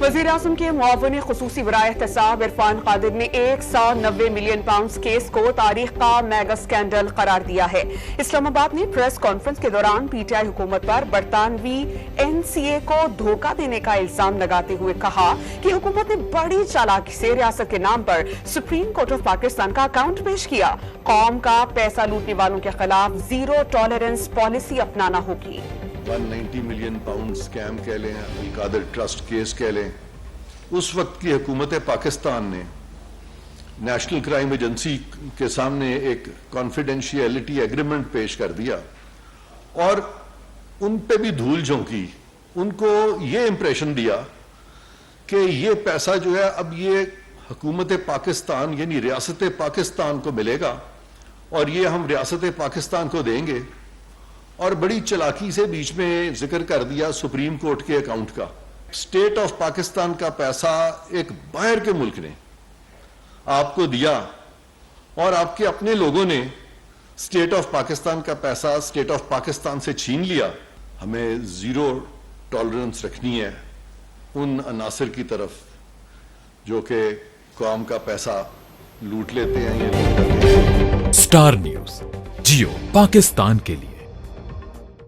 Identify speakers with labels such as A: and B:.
A: वज़ीर-ए-आज़म के मुआविन खुसूसी बराए एहतसाब इरफान कादिर ने 190 मिलियन पाउंड केस को तारीख का मेगा स्कैंडल करार दिया है। इस्लामाबाद में प्रेस कॉन्फ्रेंस के दौरान पीटीआई हुकूमत पर बरतानवी एनसीए को धोखा देने का इल्जाम लगाते हुए कहा कि हुकूमत ने बड़ी चालाकी से रियासत के नाम पर सुप्रीम कोर्ट ऑफ पाकिस्तान का अकाउंट पेश किया। कौम का पैसा लूटने वालों के खिलाफ जीरो टॉलरेंस पॉलिसी अपनाना होगी।
B: 190 मिलियन पाउंड स्कैम कह लें, अल-कादिर ट्रस्ट केस कह लें, उस वक्त की हुकूमत पाकिस्तान ने नेशनल क्राइम एजेंसी के सामने एक कॉन्फिडेंशियलिटी एग्रीमेंट पेश कर दिया और उन पे भी धूल झोंकी, उनको ये इंप्रेशन दिया कि ये पैसा जो है अब ये हुकूमत पाकिस्तान यानी रियासत पाकिस्तान को मिलेगा और ये हम रियासत पाकिस्तान को देंगे, और बड़ी चालाकी से बीच में जिक्र कर दिया सुप्रीम कोर्ट के अकाउंट का। स्टेट ऑफ पाकिस्तान का पैसा एक बाहर के मुल्क ने आपको दिया और आपके अपने लोगों ने स्टेट ऑफ पाकिस्तान का पैसा स्टेट ऑफ पाकिस्तान से छीन लिया। हमें जीरो टॉलरेंस रखनी है उन अनासर की तरफ जो कि कौम का पैसा लूट लेते हैं।
C: स्टार न्यूज़, जियो पाकिस्तान के लिए।